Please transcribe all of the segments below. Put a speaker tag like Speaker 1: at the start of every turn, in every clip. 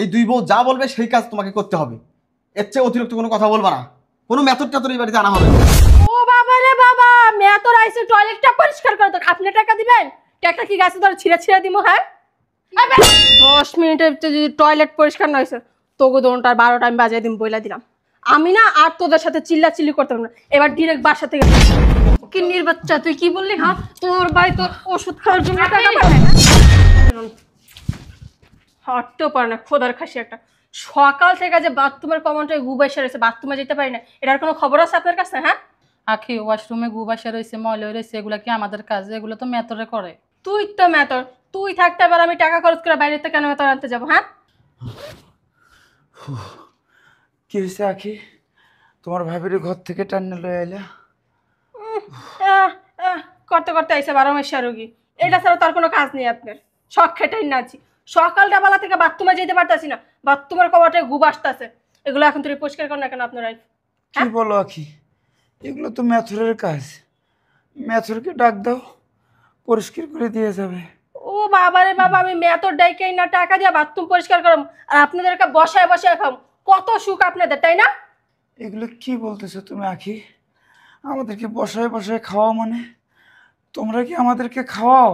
Speaker 1: এই দুই বউ যা বলবে সেই কাজ তোমাকে করতে হবে। এর চেয়ে অতিরিক্ত কোনো কথা বলবা না। কোনো মেথড টেথড এই বাড়িতে আনা হবে না।
Speaker 2: ও বাবা রে বাবা, মেয়েতর আইছে টয়লেটটা পরিষ্কার করে তো আপনি টাকা দিবেন? টাকা কি গাছে ধরে ছিঁড়ে ছিঁড়ে দিমু? হ্যাঁ 10 মিনিটের যদি টয়লেট পরিষ্কার না হয়েছে তোকে দোনটার 12টা আমি বাজাই দিম বইলা দিলাম। আমি না আর তোদের সাথে চিল্লাচিল্লি করতে পারবো না, এবার ডিরেক্ট বাসা থেকে। কিন্নির বাচ্চা তুই কি বললি? হ্যাঁ তোর ভাই তোর ওষুধ খাওয়ার জন্য টাকা পাঠায় না? হাঁটতেও পারে না খোদার খাসি একটা। সকাল থেকে যে বাথরুমের কমনটায় গুবাইসা রয়েছে, বাথরুমে যেতে পারি না, এটার কোনো খবর আছে আপনার কাছে? হ্যাঁ
Speaker 3: আখি ওয়াশরুমে গু বাসা রয়েছে, ময়লা রয়েছে, এগুলা কি আমাদের কাজ? এগুলো তো মেতরে করে।
Speaker 2: তুই তো মেতর, তুই থাকতে পার, আমি টাকা খরচ করে বাইরে থেকে কেন মেতর আনতে যাবো? হ্যাঁ
Speaker 4: কি হয়েছে আখি, তোমার ভাবির ঘর থেকে টান্নে লয়ে এলা?
Speaker 2: আহ, করতে করতে আইসে 12 মাসে রোগী। এটা ছাড়া তার কোনো কাজ নেই আপনার। শখ খেটাই না আছি, সকালটা বেলা থেকে বাথরুমে যেতে পারতাছি না, বাথরুমের কবাটে গুব আসতেছে। এগুলো এখন তুই পরিষ্কার কর না কেন আপনারাই?
Speaker 4: কি বলো আখি, এগুলো তো ম্যাথরের কাজ। ম্যাথরকে ডাক দাও, পরিষ্কার করে দিয়ে যাবে।
Speaker 2: ও বাবা রে বাবা, আমি মেতর ডাইকেই না টাকা দিয়ে বাথরুম পরিষ্কার করম, আর আপনাদেরকে বসায় বসায় খাম। কত সুখ আপনাদের, তাই না?
Speaker 4: এগুলো কি বলতেছো তুমি আখি? আমাদেরকে বসায় বসায় খাওয়া মানে? তোমরা কি আমাদেরকে খাওয়াও?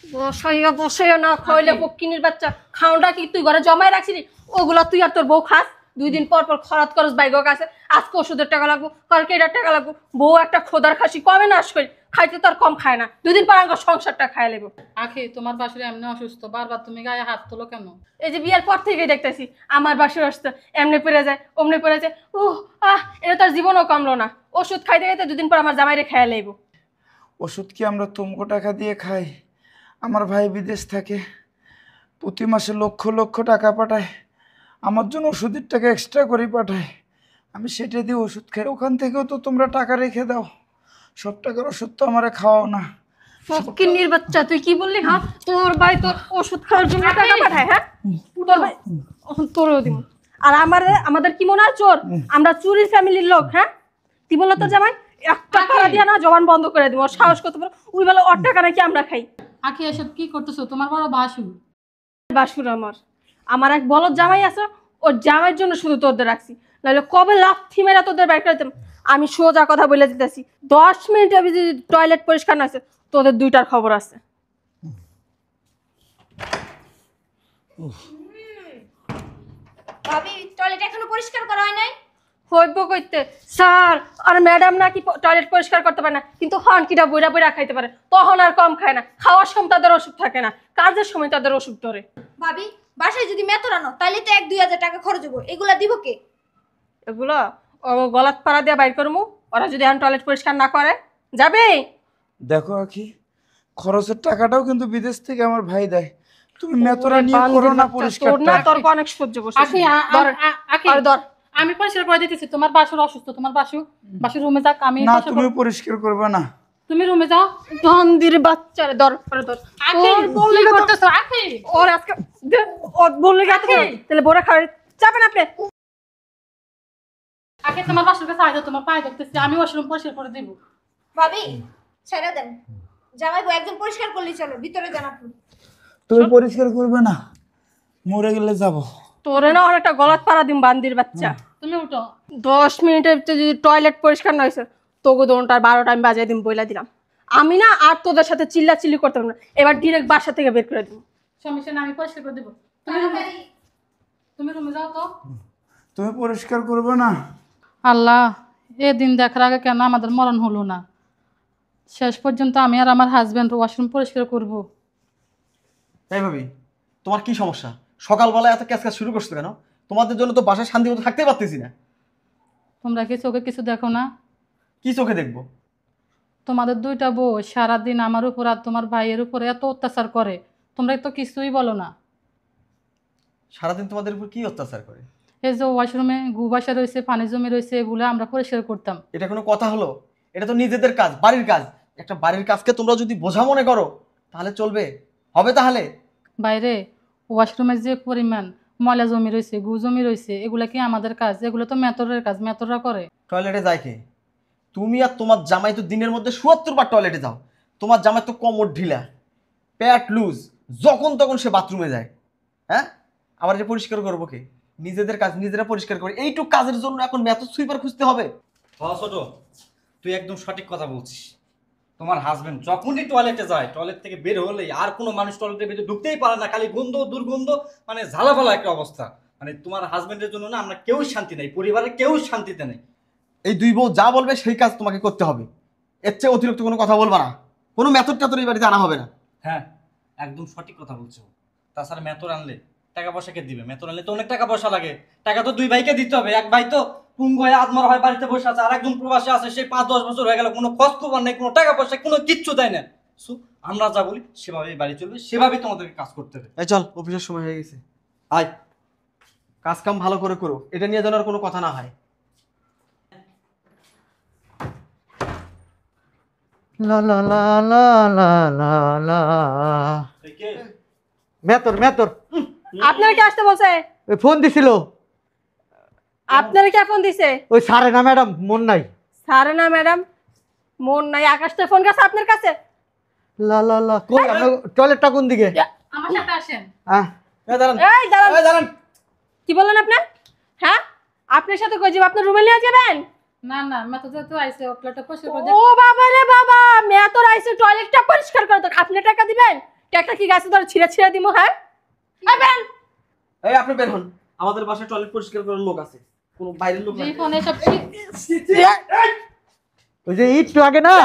Speaker 2: বসাইয়া বসাইয়া না খাইলে পক্ষিনীর বাচ্চা। খাওয়াটা কি তুই ঘরে জমায় রাখছিলি? ওগুলা তুই আর তোর বউ খাস? 2 দিন পর পর খরচ খরচ বাইক কাছে। আজকে ওষুধের টাকা লাগবো, কালকে এটার টাকা লাগবো। বউ একটা খোদার খাসি, কমে নাশ করি, খাইতে তো আর কম খায় না। 2 দিন পর আমার সংসারটা খাই লেবো।
Speaker 3: আখি তোমার বাসুর এমনি অসুস্থ, বারবার তুমি গায়ে হাত তোলো কেন?
Speaker 2: এই যে বিয়ের পর থেকেই দেখতেছি আমার বাসুর আসতো, এমনি পড়ে যায় অমনি পড়ে যায়। এটা তার জীবনও কমলো না। ওষুধ খাইতে খাইতে 2 দিন পর আমার জামাইরে খাইয়া লেবো।
Speaker 4: ওষুধ কি আমরা তুমকো টাকা দিয়ে খাই? আমার ভাই বিদেশ থাকে, প্রতি মাসে লক্ষ লক্ষ টাকা পাঠায়, আমার জন্য ওষুধের টাকা এক্সট্রা করে পাঠায়, আমি সেটা দিয়ে ওষুধ খাই। ওখান থেকেও তো তোমরা টাকা রেখে দাও, সব টাকার ওষুধ তো আমারে খাওয়াও না।
Speaker 2: ফকিন্নির বাচ্চা তুই কি বললি? হ্যাঁ তোর ভাই তোর ওষুধ খাওয়ার জন্য টাকা পাঠায়? হ্যাঁ তোর ভাই তোরও দিব। আর আমাদের কি মনে হয় চোর? আমরা চুরির ফ্যামিলির লোক। হ্যাঁ তুই বললো তো জামাই একটা টাকা দিয়া না জবান বন্ধ করে দিব। সাহস করতে পারো ওই বেলা ওর টাকা নাকি আমরা খাই?
Speaker 3: আখি এসব কি করতেছো? তোমার বড় বাসুর।
Speaker 2: বাসুর আমার এক বলদ জামাই আছে, ওর জামাইয়ের জন্য শুধু তোদের রাখছি, নাহলে কবে লাথি মেরা তোদের বাইর করে দিতাম। আমি সোজা কথা বলে দিতেছি, 10 মিনিটে যদি টয়লেট পরিষ্কার না আছে তোদের 2টার খবর আছে।
Speaker 5: ভাবি টয়লেট এখনো পরিষ্কার করা হয় নাই?
Speaker 2: হইব কইতে স্যার আর ম্যাডাম নাকি টয়লেট পরিষ্কার করতে পারে না, কিন্তু হন কিটা বইরা বইরা খাইতে পারে, তখন আর কম খায় না। খাওয়ার সময় তাদের ওষুধ থাকে না, কাজের সময় তাদের ওষুধ ধরে।
Speaker 5: ভাবি বাসায় যদি মেতর আনো তাহলে তো 1-2 হাজার টাকা খরচ হবো, এগুলা দিব কে?
Speaker 2: এগুলো ও গলাত পাড়া দিয়ে বাইর করমু। ওরা যদি এখন টয়লেট পরিষ্কার না করে যাবে।
Speaker 4: দেখো আখি, খরচের টাকাটাও কিন্তু বিদেশ থেকে আমার ভাই দেয়। তুমি মেতরা নিয়ে করো না পরিষ্কার।
Speaker 2: তোর না তোর অনেক সহ্য করছিস।
Speaker 3: আখি আখি
Speaker 2: আর ধর
Speaker 3: আমি পরিষ্কার করে দিতেছি। তোমার বাসুর অসুস্থ, তোমার বাসুর রুমে যাক, আমি
Speaker 4: না,
Speaker 3: পরিষ্কার
Speaker 4: তুমি
Speaker 3: করব।
Speaker 4: পরিষ্কার করবে না।
Speaker 3: তুমি রুমে যাও।
Speaker 2: ধন্দির বাচ্চারে ধর ধর ধর।
Speaker 3: আখি
Speaker 2: ওর বললে
Speaker 3: কি
Speaker 2: তো-
Speaker 3: করতেছো আখি?
Speaker 2: ওর আজকে ওর বললে গেছে তাহলে বোরা খাবে চাপেন আপনি।
Speaker 3: আখি তোমার বাসুর কাছে আইতো, তোমার পায়ে ধরতেছি, আমি ওয়াশরুম পরিষ্কার করে দিব।
Speaker 5: ভাবি ছেড়ে দেন, জামাই বউ একজন পরিষ্কার করলেই চলো, ভিতরে যান আপনি।
Speaker 4: তুমি পরিষ্কার করবে না, মরে গেলে যাব।
Speaker 2: তোরে না অনেকটা গলাত পাড়া দিম বান্দির বাচ্চা।
Speaker 3: তুমি উঠো।
Speaker 2: 10 মিনিটের ভিতরে যদি টয়লেট পরিষ্কার না হয়েছে তোকে দোনটার 12টা আমি বাজাই দিম বইলা দিলাম। আমি না আর তোদের সাথে চিল্লাচিল্লি করতে পারবো না, এবার ডিরেক্ট বাসা থেকে বের করে দিব।
Speaker 3: সমস্যা না, আমি পরিষ্কার করে দিব। তুমি রুমে যাও তো।
Speaker 4: তুমি পরিষ্কার করবে না?
Speaker 3: আল্লাহ, এ দিন দেখার আগে কেন আমাদের মরণ হলো না? শেষ পর্যন্ত আমি আর আমার হাজবেন্ড ওয়াশরুম পরিষ্কার করব।
Speaker 1: তাই ভাবি, তোমার কি সমস্যা? সকালবেলা এত ক্যাচ শুরু করছো কেন? তোমাদের জন্য তো বাসায় শান্তি মতো থাকতেই পারতেছি না।
Speaker 3: তোমরা কি চোখে কিছু দেখো না?
Speaker 1: কি চোখে দেখবো?
Speaker 3: তোমাদের 2টা বউ সারাদিন আমার উপর আর তোমার ভাইয়ের উপরে এত অত্যাচার করে, তোমরা তো কিছুই বলো না।
Speaker 1: সারাদিন তোমাদের উপর কি অত্যাচার করে?
Speaker 3: এই যে ওয়াশরুমে গু বাসা রয়েছে, পানি জমি রয়েছে, এগুলো আমরা পরিষ্কার করতাম।
Speaker 1: এটা কোনো কথা হলো? এটা তো নিজেদের কাজ, বাড়ির কাজ। একটা বাড়ির কাজকে তোমরা যদি বোঝা মনে করো তাহলে চলবে? হবে তাহলে?
Speaker 3: বাইরে ওয়াশরুমের যে পরিমাণ ময়লা জমি রয়েছে, গু জমি রয়েছে, এগুলো কি আমাদের কাজ? এগুলো তো মেতরের কাজ, মেতররা করে।
Speaker 1: টয়লেটে যায় কে? তুমি আর তোমার জামাই তো দিনের মধ্যে ৭৪ বার টয়লেটে যাও। তোমার জামাই তো কোমর ঢিলা, প্যাট লুজ, যখন তখন সে বাথরুমে যায়। হ্যাঁ, আবার যে পরিষ্কার করবো কে? নিজেদের কাজ নিজেরা পরিষ্কার করে এইটুক কাজের জন্য এখন মেথড সুইপার খুঁজতে হবে?
Speaker 6: ছোট, তুই একদম সঠিক কথা বলছিস। তোমার হাজবেন্ড যখনই টয়লেটে যায়, টয়লেট থেকে বের হলেই আর কোনো মানুষ টয়লেটের ভিতরে ঢুকতেই পারে না, খালি গন্ধ দুর্গন্ধ, মানে ঝালাপালা একটা অবস্থা। মানে তোমার হাজবেন্ডের জন্য না আমরা কেউ শান্তি নেই, পরিবারের কেউ শান্তিতে নেই।
Speaker 1: এই দুই বউ যা বলবে সেই কাজ তোমাকে করতে হবে, এর চেয়ে অতিরিক্ত কোনো কথা বলবা না, কোনো মেথড টাথড এই বাড়িতে আনা হবে না।
Speaker 6: হ্যাঁ, একদম সঠিক কথা বলছো। তাছাড়া মেথর আনলে টাকা পয়সা কে দিবে? মেথর আনলে তো অনেক টাকা পয়সা লাগে। টাকা তো দুই ভাইকে দিতে হবে। এক ভাই তো পুঙ্গ হয়ে আত্মার হয় বাড়িতে বসে আছে, আর একজন প্রবাসী আছে, সেই 5-10 বছর হয়ে গেল, কোনো খোঁজ খবর নেই, কোনো টাকা পয়সা কোনো কিচ্ছু দেয় না। আমরা যা বলি সেভাবেই বাড়ি চলবে, সেভাবেই তোমাদেরকে কাজ করতে হবে।
Speaker 1: এই চল, অফিসের সময় হয়ে গেছে, আয় কাজ কাম ভালো করে করো, এটা নিয়ে যেন আর কোনো কথা না হয়।
Speaker 7: লা লা লা লা লা লা লা।
Speaker 6: এই কে?
Speaker 7: মেতর মেতর
Speaker 2: আপনারা কি আসতে বলছে?
Speaker 7: ওই ফোন দিছিল,
Speaker 2: আপনারা কে ফোন দিছে?
Speaker 7: ওই সারে না ম্যাডাম, মন নাই।
Speaker 2: স্যার না ম্যাডাম, মন নাই। আকাশটা ফোন গেছে আপনার কাছে?
Speaker 7: লা লা লা, কই আপনার টয়লেটটা কোন দিকে?
Speaker 3: আমার সাথে আসেন।
Speaker 7: হ্যাঁ
Speaker 1: এই দাঁড়ান,
Speaker 2: এই দাঁড়ান,
Speaker 1: এই দাঁড়ান।
Speaker 2: কি বললেন আপনি? হ্যাঁ, আপনার সাথে কই যাব? আপনার রুমে নিয়ে যাবেন?
Speaker 3: না না, মেতো যেহেতু আইসে টয়লেটটা পরিষ্কার করে
Speaker 2: ও বাবা রে বাবা, মেয়ে তো আইছে টয়লেটটা পরিষ্কার করে, তো আপনি টাকা দিবেন? টাকা কি গাছে ধরে ছিঁড়ে ছিঁড়ে দিমু? হ্যাঁ আইবেন।
Speaker 1: এই আপনি বের হন, আমাদের বাসায় টয়লেট পরিষ্কার করার লোক আছে, কোনো বাইরের লোক না।
Speaker 3: রিপন এসব
Speaker 7: ওই যে একটু আগে না,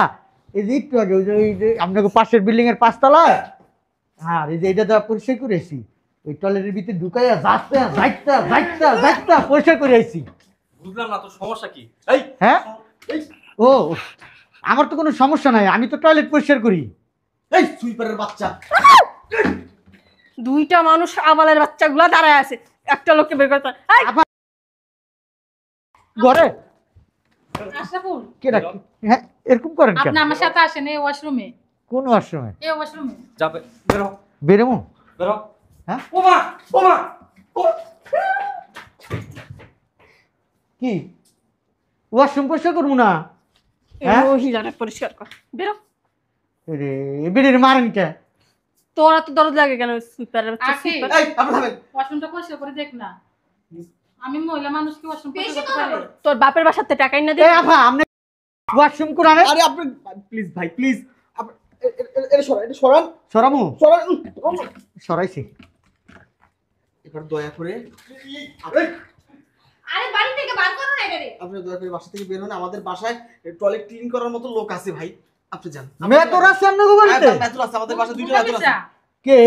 Speaker 7: এই যে একটু আগে ওই যে আপনাকে পাশের বিল্ডিং এর 5 তলায়, হ্যাঁ এই যে এটা তো পরিষ্কার করে আইছি, ওই টয়লেটের ভিতরে ঢুকাইয়া যাইতা যাইতা যাইতা যাইতা পরিষ্কার করে আইছি।
Speaker 6: বুঝলাম না, তোর সমস্যা কি? এই
Speaker 7: হ্যাঁ, ও আমার তো কোনো সমস্যা নাই, আমি তো টয়লেট পরিষ্কার করি।
Speaker 1: এই সুইপারের বাচ্চা,
Speaker 2: দুইটা মানুষ আবালের বাচ্চাগুলা দাঁড়ায় আছে, একটা লোককে বের করতে। এই
Speaker 7: ঘরে
Speaker 3: আশরাফুল,
Speaker 7: কে রাখি? হ্যাঁ, এরকম করেন কেন?
Speaker 3: আপনি আমার সাথে আসেন এই ওয়াশরুমে।
Speaker 7: কোন আশ্রমে?
Speaker 3: এই ওয়াশরুমে
Speaker 6: যাবে, বেরো
Speaker 7: বেরোবো?
Speaker 6: বেরো।
Speaker 7: হ্যাঁ,
Speaker 6: ওমা ওমা,
Speaker 7: কি ওয়াশরুম পরিষ্কার করবো না?
Speaker 2: এই
Speaker 7: হ্যাঁ?
Speaker 2: মহিলাটা পরিষ্কার কর, বেরো।
Speaker 7: রে বেরিয়ে মারেন কে?
Speaker 2: তোর এত দরদ লাগে কেন? সুইপারের বাচ্চা,
Speaker 3: আখি।
Speaker 2: সুইপার।
Speaker 1: এই আপনি থামেন।
Speaker 3: ওয়াশরুমটা পরিষ্কার করে দেখ না। আমি মহিলা মানুষ কি ওয়াশরুম
Speaker 5: বেশি
Speaker 3: পরিষ্কার
Speaker 5: কথা
Speaker 3: করতে পারি?
Speaker 5: বলো।
Speaker 2: তোর বাপের বাসাতে টাকাই না
Speaker 7: এ
Speaker 2: দিবি?
Speaker 7: আফা, আপনি ওয়াশরুম করে আনেন।
Speaker 1: আরে আপনি প্লিজ ভাই, প্লিজ এটা সরান, এটা সরান,
Speaker 7: সরামু?
Speaker 1: সরান।
Speaker 7: সরাইছি।
Speaker 1: এবার দয়া করে আরে
Speaker 5: আরে বাড়ি থেকে বার করো না এটারে।
Speaker 1: আপনি দয়া করে বাসা থেকে বের হন, আমাদের বাসায় টয়লেট ক্লিন করার মতো লোক আছে ভাই, আপনি যান।
Speaker 7: মেতর আছে আপনাকে বলতে?
Speaker 1: মেথর আছে, আমাদের বাসায় দুইটা মেথর আছে।
Speaker 7: কে?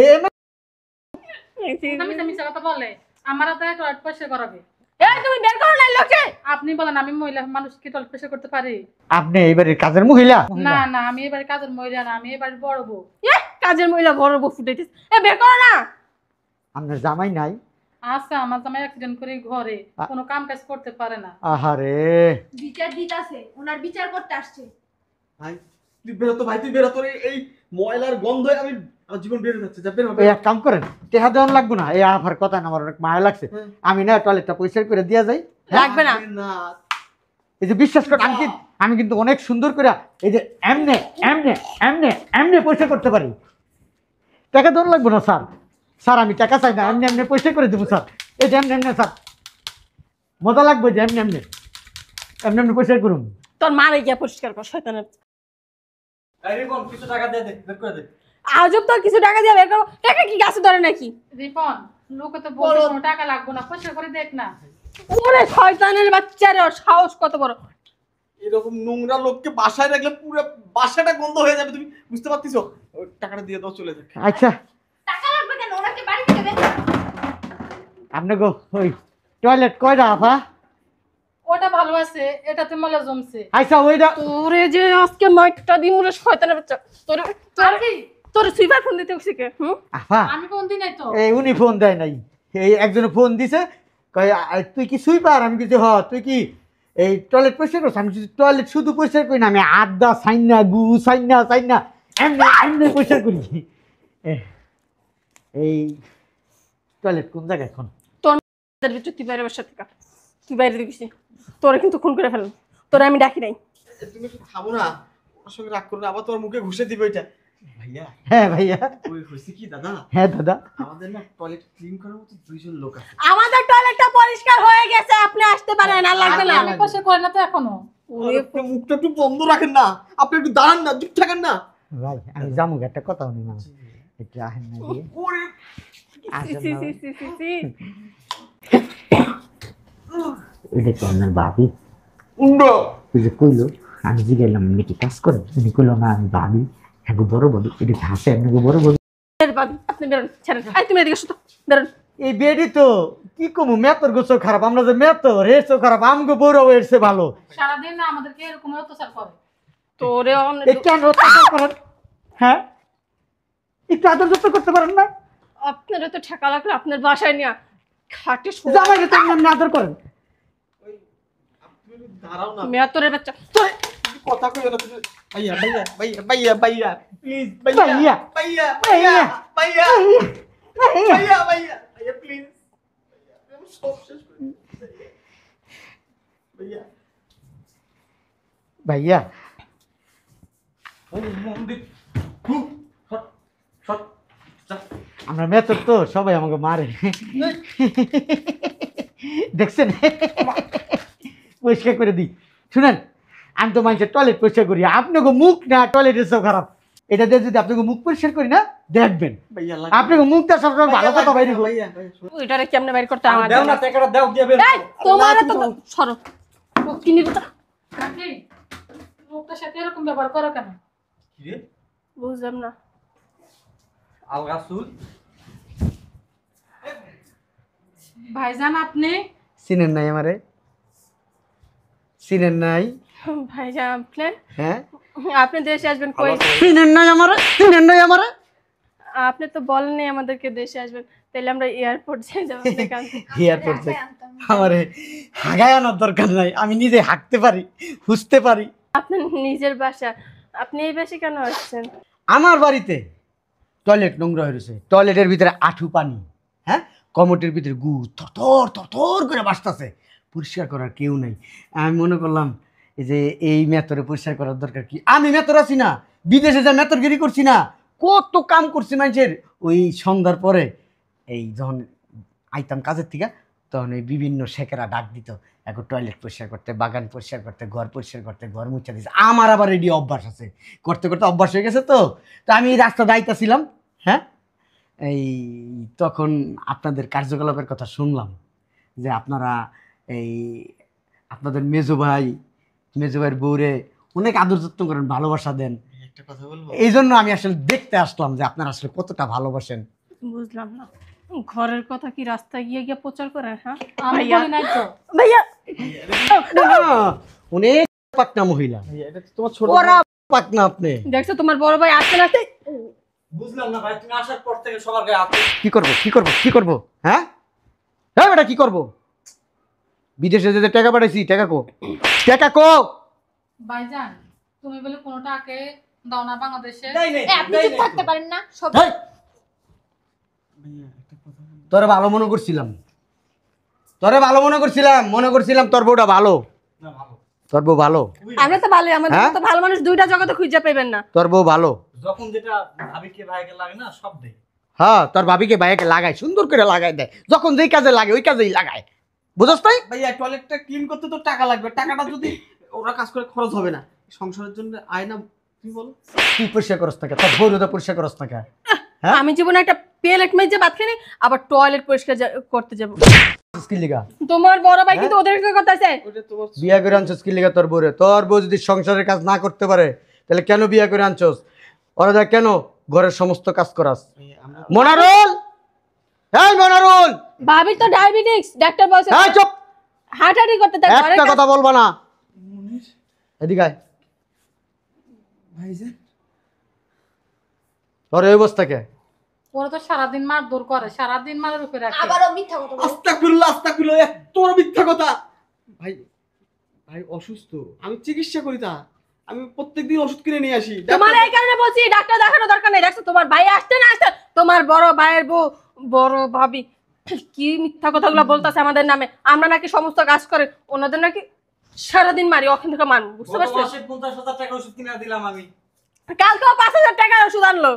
Speaker 3: আমি তো মিথ্যা কথা বলে আমার হাতে টয়লেট পরিষ্কার করাবে।
Speaker 2: এই তুমি বের করো না লোকে।
Speaker 3: আপনি বলেন আমি মহিলা মানুষ কি টয়লেট পরিষ্কার করতে পারি?
Speaker 7: আপনি এইবারের কাজের মহিলা?
Speaker 3: না না, আমি এবারে কাজের মহিলা না, আমি এবারে বড় বউ।
Speaker 2: কাজের মহিলা বড় বউ ফুটাইতেছে। এ বের করো না।
Speaker 7: আপনার জামাই নাই?
Speaker 3: আচ্ছা, আমার জামাই অ্যাক্সিডেন্ট করে ঘরে কোনো কাম কাজ করতে পারে না।
Speaker 7: আহারে,
Speaker 5: বিচার দিতাছে, ওনার বিচার করতে আসছে।
Speaker 1: ভাই তুই বেরো তো, ভাই তুই বেরো, তোর এই ময়লার গন্ধে আমি আমার জীবন বের হয়ে যাচ্ছে, যা বের হবে।
Speaker 7: এই এক কাম করেন, টেহা দেওয়ান লাগবো না। এই আফার কথা না, আমার অনেক মায়া লাগছে।
Speaker 1: হুম।
Speaker 7: আমি না টয়লেটটা পরিষ্কার করে দিয়া যাই।
Speaker 2: লাগবে না।
Speaker 1: না
Speaker 7: এই যে বিশ্বাস করেন, আমি কিন্তু অনেক সুন্দর করে এই যে এমনে এমনে এমনে এমনে পরিষ্কার করতে পারি। টাকা দেওয়ান লাগবো না স্যার। স্যার আমি টাকা চাই না, এমনি এমনি পরিষ্কার করে দেবো স্যার। এই যে এমনি এমনি স্যার, মজা লাগবে যে এমনি এমনি এমনি এমনি পরিষ্কার করুন।
Speaker 2: তোর মারে গিয়া পরিষ্কার কর, শয়তানের।
Speaker 6: এই রিপন, কিছু টাকা দিয়ে দে, বের করে দে।
Speaker 2: আজব তো কিছু টাকা দিয়ে বের করো। টাকা কি গাছে ধরে নাকি?
Speaker 3: রিপন, লোকে তো বলে কোনো টাকা লাগবে না, পরিষ্কার করে দেখ না।
Speaker 2: ওরে শয়তানের বাচ্চা রে, ওর সাহস কত বড়।
Speaker 1: এরকম নোংরা লোককে বাসায় রাখলে পুরো বাসাটা গন্ধ হয়ে যাবে, তুমি বুঝতে পারতেছো? ওই টাকাটা দিয়ে দাও, চলে যাক।
Speaker 7: আচ্ছা,
Speaker 5: টাকা লাগবে কেন? ওনাকে বাড়ি থেকে বের করো।
Speaker 7: আপনি গো ওই টয়লেট কয়টা আফা?
Speaker 3: ওটা ভালো আছে, এটাতে ময়লা জমছে।
Speaker 7: আচ্ছা ওইটা
Speaker 2: তোরে যে আজকে মাইকটা দিমু রে শয়তানের বাচ্চা। তোরে তোরে সুইপার ফোন দিতে হইছে কে?
Speaker 7: আফা,
Speaker 3: আমি কোন দিন তো
Speaker 7: এই উনি ফোন দেয় নাই, এই একজনে ফোন দিছে, কয় তুই কি সুইপার? আমি কিছু তুই কি এই টয়লেট পরিষ্কার করছ? আমি টয়লেট শুধু পরিষ্কার করি না, আমি আড্ডা সাইনা গু সাইনা সাইনা এমনি এমনি পরিষ্কার করি। এই টয়লেট কোন জায়গায় এখন?
Speaker 2: তোর ভিতর তুই বাইরে বসে থাকা, তুই বাইরে দিবি। তোরে কিন্তু খুন করে ফেললাম, তোরে আমি ডাকি নাই।
Speaker 1: তুমি একটু থামো না, ওর সঙ্গে রাগ করো না, আবার তোর মুখে ঘুষে দিবে ওইটা। ভাইয়া
Speaker 7: হ্যাঁ ভাইয়া।
Speaker 1: ওই হয়েছে কি দাদা,
Speaker 7: হ্যাঁ দাদা।
Speaker 1: আমাদের না টয়লেট ক্লিন করার মতো 2 জন লোক আছে।
Speaker 2: আমাদের টয়লেটটা পরিষ্কার হয়ে গেছে, আপনি আসতে পারেন, আর লাগবে না।
Speaker 3: আমি পাশে করে না তো এখনো।
Speaker 1: আপনি মুখটা একটু বন্ধ রাখেন না, আপনি একটু দাঁড়ান না, চুপ থাকেন না।
Speaker 7: ভাই আমি যাবো, একটা কথা বলি না, একটু আহেন না দিয়ে
Speaker 1: ওরে
Speaker 7: আসেন
Speaker 2: সি
Speaker 7: না।
Speaker 2: সি সি সি সি।
Speaker 7: এটা তো আপনার ভাবি।
Speaker 1: উন্ডা
Speaker 7: ওই যে কইলো, আমি জিগাইলাম আপনি কি কাজ করেন, উনি কইলো না আমি ভাবি। হ্যাঁ বড় বলি, এটা হাসে আপনাকে বড় বলি।
Speaker 2: আপনি বেরোন, ছাড়েন। এই তুমি এদিকে শুতো, বেরোন।
Speaker 7: এই বেডি তো কি কমু, মেতর গোছো খারাপ, আমরা যে মেতর হেসো খারাপ, আমগো বড় হয়েছে ভালো।
Speaker 3: সারাদিন না আমাদেরকে এরকম অত্যাচার করে।
Speaker 2: তোরে
Speaker 7: এই কেন অত্যাচার করেন? হ্যাঁ একটু আদর যত্ন করতে পারেন না?
Speaker 2: আপনারা তো ঠেকা লাগলে আপনার বাসায় নিয়ে খাটে
Speaker 7: জামাইরে তো এমনি আদর করেন।
Speaker 1: আপনি একটু দাঁড়াও না,
Speaker 2: মেয়াতরের বাচ্চা।
Speaker 1: কথা কইও না তুমি। ভাইয়া ভাইয়া ভাইয়া ভাইয়া ভাইয়া প্লিজ
Speaker 7: ভাইয়া।
Speaker 1: ভাইয়া ভাইয়া ভাইয়া ভাইয়া ভাইয়া ভাইয়া ভাইয়া প্লিজ, আমি সব শেষ করে দিচ্ছি। ভাইয়া
Speaker 7: ভাইয়া
Speaker 1: ও মন্দির শট শট শট।
Speaker 7: আমরা মেতর তো সবাই আমাকে মারে, দেখছেন? পরিষ্কার করে দিই। শুনেন, আমি তো মানুষের টয়লেট পরিষ্কার করি, আপনাকে মুখ না টয়লেটের সব খারাপ। এটা দিয়ে যদি আপনাকে মুখ পরিষ্কার করি না, দেখবেন
Speaker 1: ভাইয়া
Speaker 7: আপনাকে মুখটা সবসময় ভালো কথা বাইরে।
Speaker 1: ভাইয়া ভাইয়া
Speaker 2: ওইটারে কেমনে বাইর করতে আমার
Speaker 6: দাও না, টাকাটা দাও, দিয়ে বের
Speaker 2: এই তোমার তো সরো কিনি তো
Speaker 3: কাকি, লোকটার সাথে এরকম ব্যবহার করো কেন?
Speaker 6: কি রে
Speaker 2: বুঝলাম না।
Speaker 6: আলগা চুল।
Speaker 3: ভাইজান আপনি
Speaker 7: চিনেন নাই আমারে? চিনেন নাই?
Speaker 2: ভাইজান আপনি
Speaker 7: হ্যাঁ
Speaker 2: আপনি দেশে আসবেন কই?
Speaker 7: চিনেন নাই আমারে? চিনেন নাই আমারে?
Speaker 2: আপনি তো বলেননি আমাদেরকে দেশে আসবেন, তাহলে আমরা এয়ারপোর্ট যাই যাব দেখান।
Speaker 7: এয়ারপোর্ট থেকে আমারে হাগায় আনার দরকার নাই, আমি নিজে হাঁটতে পারি, হুঁচতে পারি।
Speaker 2: আপনার নিজের বাসা, আপনি এই বাসে কেন আসছেন?
Speaker 7: আমার বাড়িতে টয়লেট নোংরা হয়ে রয়েছে, টয়লেটের ভিতরে আঠু পানি, হ্যাঁ কমোটের ভিতরে গু থর থর করে বাসতেছে, পরিষ্কার করার কেউ নাই। আমি মনে করলাম এই যে এই মেতরে পরিষ্কার করার দরকার কি, আমি মেতর আছি না, বিদেশে যা মেতরগিরি করছি না, কত কাম করছি মানুষের। ওই সন্ধ্যার পরে এই যখন আইতাম কাজের থেকে, তখন এই বিভিন্ন শেখেরা ডাক দিত এখন টয়লেট পরিষ্কার করতে, বাগান পরিষ্কার করতে, ঘর পরিষ্কার করতে, ঘর মুছা দিচ্ছে। আমার আবার রেডি অভ্যাস আছে, করতে করতে অভ্যাস হয়ে গেছে। তো আমি এই রাস্তা দায়িত্বছিলাম, হ্যাঁ এই তখন আপনাদের কার্যকলাপের কথা শুনলাম যে আপনারা এই আপনাদের মেজো ভাইয়ের বউরে অনেক আদর যত্ন করেন, ভালোবাসা দেন।
Speaker 1: একটা কথা বলবো,
Speaker 7: এই জন্য আমি আসলে দেখতে আসলাম যে আপনারা আসলে কতটা ভালোবাসেন।
Speaker 2: বুঝলাম না, ঘরের কথা কি রাস্তায় গিয়ে গিয়ে প্রচার করেন? হ্যাঁ
Speaker 3: আমি
Speaker 2: ভাইয়া
Speaker 3: বলি নাই তো।
Speaker 2: ভাইয়া
Speaker 7: অনেক পাকনা মহিলা,
Speaker 1: ভাইয়া এটা তো তোমার ছোট
Speaker 7: ওরা পাকনা। আপনি
Speaker 2: দেখছো তোমার বড় ভাই আসতে না আসতে
Speaker 6: বুঝলাম না ভাই, তুমি আসার পর থেকে সবার গায়ে হাত।
Speaker 7: কি করব কি করব কি করব? হ্যাঁ হ্যাঁ বেটা কি করব? বিদেশে যেতে টাকা পাঠাইছি, টাকা কো, টাকা কো।
Speaker 3: ভাইজান তুমি বলে কোনো টাকা দাও না বাংলাদেশে?
Speaker 6: দেই নাই,
Speaker 5: এই, আপনি
Speaker 6: দেই
Speaker 5: চুপ
Speaker 6: নাই
Speaker 5: থাকতে
Speaker 6: তো।
Speaker 5: পারেন না? সব
Speaker 7: হেই,
Speaker 1: ভাইয়া একটা কথা বলবো,
Speaker 7: তোরে ভালো মনে করছিলাম, তোরে ভালো মনে করছিলাম তোর বউটা ভালো,
Speaker 6: না ভালো।
Speaker 7: তোর বউ ভালো,
Speaker 2: আমরা তো ভালো, আমাদের
Speaker 7: হ্যাঁ?
Speaker 2: তো ভালো মানুষ দুইটা জগতে খুঁজে পাইবেন না।
Speaker 7: তোর বউ ভালো।
Speaker 6: যখন যেটা ভাবিকে ভাইকে লাগে না সব দেয়।
Speaker 7: হ্যাঁ তোর ভাবিকে ভাইকে লাগায়, সুন্দর করে লাগায় দেয়, যখন যেই কাজে লাগে ওই কাজেই লাগায়, বুঝছ তাই?
Speaker 1: ভাইয়া টয়লেটটা ক্লিন করতে তো টাকা লাগবে, টাকাটা যদি ওরা কাজ করে খরচ হবে না, সংসারের জন্য আয় না, তুমি বলো।
Speaker 7: তুই পরিষ্কার করস না কে? তোর বউটা পরিষ্কার করস না কে? হ্যাঁ?
Speaker 2: আমি জীবনে একটা প্লেট মেজে ভাত খাই আবার টয়লেট পরিষ্কার করতে যাব।
Speaker 7: কি লিগা
Speaker 2: তোমার বড় ভাই কিন্তু ওদেরকে কথা আছে।
Speaker 1: ওটা তোমার
Speaker 7: বিয়া করে আনছস কি লিগা তোর বউরে? তোর বউ যদি সংসারের কাজ না করতে পারে তাহলে কেন বিয়া করে আনছস? ওরা দেখ কেন ঘরের সমস্ত কাজ করাস?
Speaker 1: ভাইয়া আমরা
Speaker 7: মনারুল, এই মনারুল,
Speaker 2: ভাবি তো ডায়াবেটিস, ডাক্তার বলছে
Speaker 7: এই চুপ,
Speaker 2: হাঁটাহাঁটি করতে তাই ঘরের
Speaker 7: একটা
Speaker 2: কাজ-
Speaker 7: কথা বলবা না।
Speaker 1: মনির
Speaker 7: এদিকে আয়।
Speaker 1: ভাইজান
Speaker 7: তোর এই অবস্থা কে?
Speaker 3: ওরা তো সারাদিন মারধর করে, সারাদিন মারের উপরে রাখে।
Speaker 5: আবারও মিথ্যা কথা বলে।
Speaker 1: আস্তাগফিরুল্লাহ এত বড় মিথ্যা কথা। ভাই ভাই অসুস্থ, আমি চিকিৎসা করি, তা আমি প্রত্যেকদিন ওষুধ কিনে নিয়ে আসি।
Speaker 2: তোমার এই কারণে বলছি ডাক্তার দেখানো দরকার নেই। দেখছো তোমার ভাই আসছে না আসছে, তোমার বড় ভাইয়ের বউ বড় ভাবি কি মিথ্যা কথাগুলো বলতেছে আমাদের নামে। আমরা নাকি সমস্ত কাজ করে, ওনাদের নাকি সারাদিন মারি, ওখান থেকে মারবো, বুঝতে
Speaker 6: গত
Speaker 2: পারছো?
Speaker 6: মাসে 50,000 টাকা ওষুধ কিনে দিলাম আমি।
Speaker 2: কালকে 5,000 টাকার ওষুধ আনলো।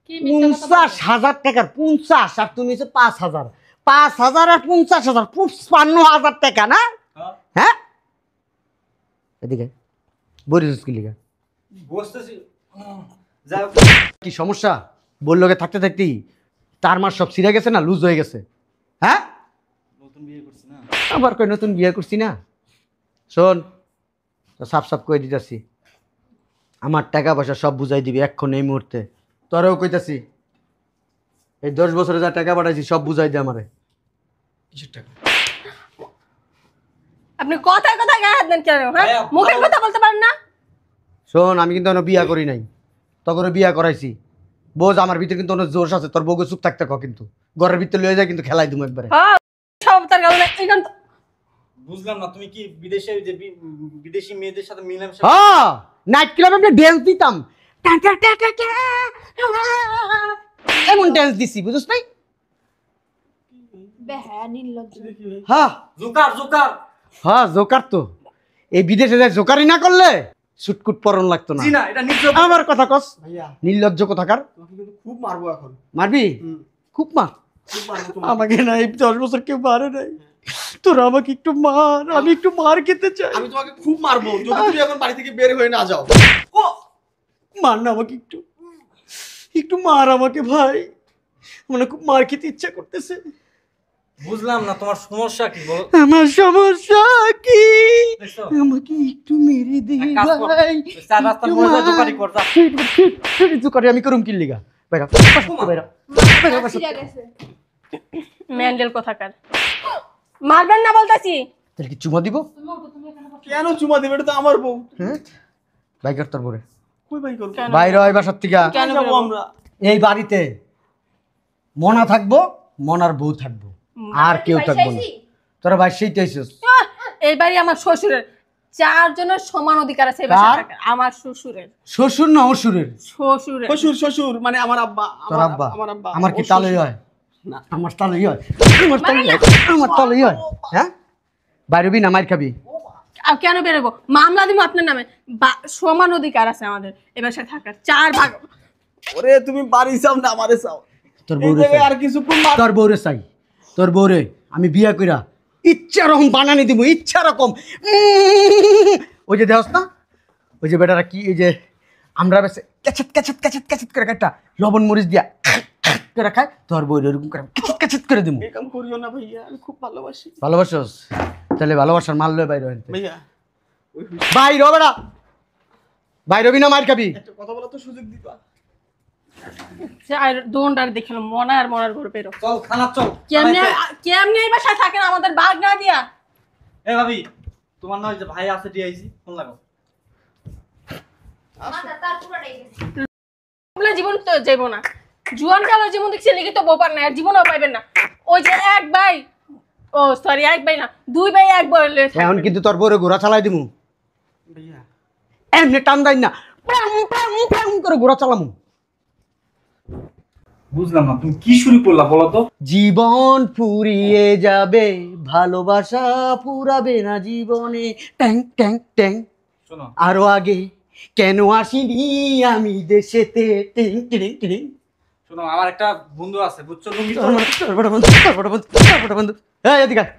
Speaker 3: কি মিথ্যা কথা বলছো?
Speaker 7: 50,000 টাকার 50 আর তুমি হচ্ছে 5,000 5,000 আর 50,000 55,000 টাকা না?
Speaker 6: হ্যাঁ
Speaker 7: হ্যাঁ এদিকে বরিস কি লিগা
Speaker 6: বসতেছি যাই হোক।
Speaker 7: কি সমস্যা? বললোকে থাকতে থাকতেই তার মার সব ছিঁড়ে গেছে না লুজ হয়ে গেছে? হ্যাঁ
Speaker 6: নতুন বিয়ে করছি না।
Speaker 7: আবার কই নতুন বিয়ে করছি না? শোন সাফ সাফ কই দিতেছি, আমার টাকা পয়সা সব বুঝাই দিবি এক্ষণ এই মুহূর্তে। তোরেও কইতাছি এই 10 বছরে যা টাকা পাঠাইছি সব বুঝাই দে আমারে।
Speaker 4: কিসের টাকা?
Speaker 2: আপনি কথায় কথায় গায়ে হাত দেন কেন? হ্যাঁ,
Speaker 6: ভাইয়া,
Speaker 2: মুখের কথা বলতে পারেন না?
Speaker 7: শোন আমি কিন্তু এখনো বিয়া করি নাই, তখন বিয়া করাইছি। বোঝ আমার ভিতরে কিন্তু অনেক জোশ আছে, তোর বউকে চুপ থাকতে ক, কিন্তু ঘরের ভিতরে লয়ে যায় কিন্তু খেলাই দিমু একবারে।
Speaker 2: হ্যাঁ, সব তার কারণে এখান তো-
Speaker 6: বুঝলাম না তুমি কি বিদেশে যে বিদেশি মেয়েদের সাথে মিলামেশা
Speaker 7: হ্যাঁ নাইট ক্লাবে আমরা ড্যান্স দিতাম, এমন ড্যান্স দিছি বুঝছ নাই?
Speaker 5: বেহায়া নির্লজ্জ।
Speaker 7: হ্যাঁ
Speaker 6: জোকার জোকার।
Speaker 7: হ্যাঁ জোকার তো। এই বিদেশে যায় জোকারি না করলে সুটকুট পরন লাগতো না।
Speaker 6: জি না এটা নিজ
Speaker 7: আমার কথা কস,
Speaker 1: ভাইয়া
Speaker 7: নির্লজ্জ কোথাকার।
Speaker 1: তোমাকে কিন্তু খুব মারবো এখন।
Speaker 7: মারবি? খুব মার।
Speaker 1: খুব মারবো তোমাকে।
Speaker 7: আমাকে না এই 10 বছর কেউ মারে নাই, তোরা আমাকে একটু মার, আমি একটু মার খেতে চাই।
Speaker 1: আমি তোমাকে খুব মারবো যদি তুমি এখন বাড়ি থেকে বের হয়ে না যাও।
Speaker 7: ও মার না আমাকে, একটু একটু মার আমাকে ভাই, মানে খুব মার খেতে ইচ্ছা করতেছে।
Speaker 6: বুঝলাম না তোমার সমস্যা কি বল।
Speaker 7: আমার সমস্যা কি?
Speaker 6: দেখছো
Speaker 7: আমাকে একটু মেরে দে
Speaker 6: এক কাজ কর,
Speaker 7: ভাই।
Speaker 6: ওই চার রাস্তার মোড়ে যা দোকানি কর যা।
Speaker 7: জোকারি আমি করুম কি লিগা? বাইরা বাইরা
Speaker 5: মাথা ছিঁড়া গেছে।
Speaker 2: ম্যান্ডেল কোথাকার। মারবেন না বলতাছি।
Speaker 7: তাহলে কি চুমা দিব?
Speaker 1: কেন চুমা দেবে? এটা তো আমার বউ।
Speaker 7: হ্যাঁ বাইকার তোর পরে
Speaker 1: কই বাই করবো?
Speaker 2: কেন?
Speaker 7: বাইরে হয় বাসার থেকে।
Speaker 2: কেন
Speaker 1: যাবো
Speaker 2: বেরোবো?
Speaker 1: আমরা?
Speaker 7: এই বাড়িতে মনা থাকবো, মনার বউ থাকবো, আর কেউ থাকবো না। তোরা ভাই সেইটা আইছিস।
Speaker 2: আহ, এই বাড়ি আমার শ্বশুরের, 4 জনের সমান অধিকার আছে এই বাসায়
Speaker 7: কার?
Speaker 2: থাকার। আমার শ্বশুরের।
Speaker 7: শ্বশুর না অসুরের?
Speaker 2: শ্বশুরের।
Speaker 1: শ্বশুর শ্বশুর মানে আমার আব্বা।
Speaker 7: তোর আব্বা?
Speaker 1: আমার আব্বা।
Speaker 7: আমার কি
Speaker 1: ওর
Speaker 7: তালই
Speaker 1: শ্বশুর।
Speaker 7: হয়? আমার তালই হয়, আমার তালই হয়, আমার তালই হয়। হ্যাঁ বাইরবি না মার খাবি?
Speaker 2: আর কেন বেরোবো? মামলা দিব আপনার নামে। সমান অধিকার আছে আমাদের এ বাসায় থাকার, 4 ভাগ।
Speaker 1: ওরে তুমি বাড়ি চাও না আমারে চাও?
Speaker 7: তোর
Speaker 1: এই
Speaker 7: বউরে
Speaker 1: জায়গায়
Speaker 7: চাই,
Speaker 1: আর কিছুক্ষণ মার।
Speaker 7: তোর বউরে চাই, তোর বউরে আমি বিয়া কইরা ইচ্ছা রকম বানানি দিব, ইচ্ছা রকম। ওই যে দেহস না, ওই যে বেটারা কি, এই যে আমরা বেশি ক্যাচেত ক্যাচেত ক্যাচেত ক্যাচেত করে একটা লবণ মরিচ দিয়া করে খায়, তোর বউরে এরকম করে ক্যাচেত ক্যাচেত করে দিব।
Speaker 1: এই কাম করিও না ভাইয়া, আমি খুব ভালোবাসি।
Speaker 7: ভালোবাসোস? তাহলে ভালোবাসার মাল লয়ে বাইরে হইতে
Speaker 1: ভাইয়া ওই
Speaker 7: বাইর বেড়া, বাইর হবি না মার খাবি?
Speaker 1: একটা কথা বলা তো সুযোগ দিবা।
Speaker 2: আর দোনটার দেখালো মনার মনার ঘর বেরো।
Speaker 6: চল খানা চল।
Speaker 2: কেমনে কেমনে এই বাসায় থাকেন আমাদের বাঘ না দিয়া?
Speaker 6: এ ভাবি তোমার না ওই যে ভাই আছে ডিআইসি ফোন লাগাও।
Speaker 5: মাথা তার পুরোটাই গেছে।
Speaker 2: বলে জীবন তো যাইবো না। জুয়ান কালো জীবন দেখছি লিখে তো বোপার না, আর জীবনও পাইবেন না। ওই যে এক ভাই, ও সরি এক ভাই না, 2 ভাই এক বলে
Speaker 7: এখন কিন্তু তোর বউরে ঘোড়া চালাই দিমু,
Speaker 1: ভাইয়া
Speaker 7: এমনি টান দাই না, প্যাং প্যাং প্যাং করে ঘোড়া চালামু।
Speaker 6: বুঝলাম না তুমি কি শুরু করলা বলো তো।
Speaker 7: জীবন ফুরিয়ে যাবে, ভালোবাসা পুরাবে না জীবনে, ট্যাং ট্যাং ট্যাং।
Speaker 6: শোনো
Speaker 7: আরো আগে কেন আসিনি আমি দেশেতে, টিং টিং টিং।
Speaker 6: শোনো আমার একটা বন্ধু আছে বুঝছো, লুঙ্গি
Speaker 7: তোর বড় বন্ধু, তোর বড় বন্ধু, তোর বড় বন্ধু। এই এদিকে আয়,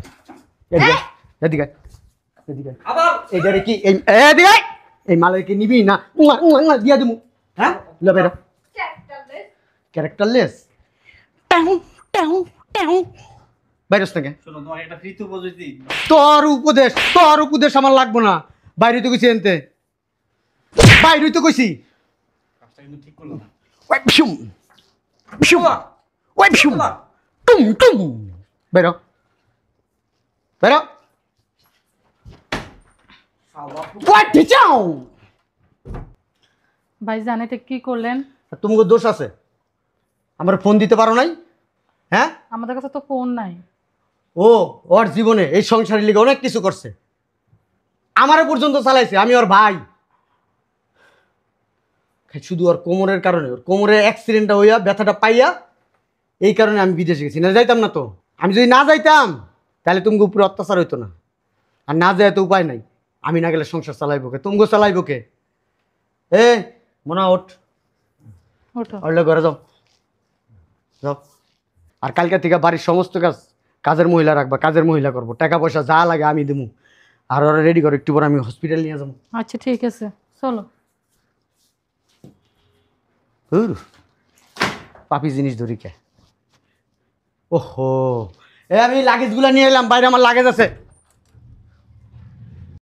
Speaker 7: এদিকে আয়, এদিকে আয়, এদিকে আয়।
Speaker 6: আবার
Speaker 7: এইটারে কি এই এদিকে আয়। এই মালের কি নিবি না দিয়া দিমু? হ্যাঁ লো বেরো। ক্যারেক্টারলেস টাউ টাউ টাউ বাইরস থেকে।
Speaker 6: শোনো তোমার একটা ফ্রি উপযোগী
Speaker 7: তোর উপদেশ আমার লাগবো না। বাইরে তো কইছি এনতে, বাইরে তো কইছি।
Speaker 6: কাজটা কিন্তু ঠিক করলো না।
Speaker 7: ওই বিশুম বিশুম, ওই বিশুম টুম টুম। বেরো বেরো, ওই টিচাও।
Speaker 3: ভাইজান এটা কি করলেন?
Speaker 7: তোমাকে দোষ আছে, আমার ফোন দিতে পারো নাই? হ্যাঁ
Speaker 3: আমাদের কাছে তো ফোন নাই।
Speaker 7: ও ওর জীবনে এই সংসারের লিগে অনেক কিছু করছে, আমারও পর্যন্ত চালাইছে, আমি ওর ভাই। শুধু ওর কোমরের কারণে, ওর কোমরে অ্যাক্সিডেন্টটা হইয়া ব্যথাটা পাইয়া এই কারণে আমি বিদেশে গেছি, না যাইতাম না তো। আমি যদি না যাইতাম তাহলে তুমি উপরে অত্যাচার হইতো না, আর না যায় তো উপায় নাই। আমি না গেলে সংসার চালাইবো কে? তুমি চালাইবো কে? এ মনে ওঠ
Speaker 3: ওঠো।
Speaker 7: অর্লে ঘরে যাও যাও। আর কালকে থেকে বাড়ির সমস্ত কাজের মহিলা রাখবা, কাজের মহিলা করবো, টাকা পয়সা যা লাগে আমি দেবো। আর ওরা রেডি করো, একটু পরে আমি হসপিটাল নিয়ে যাবো।
Speaker 3: আচ্ছা ঠিক আছে, চলো।
Speaker 7: পাপি জিনিস ধরি কে। ওহো, আমি লাগেজগুলো নিয়ে এলাম, বাইরে আমার লাগেজ আছে।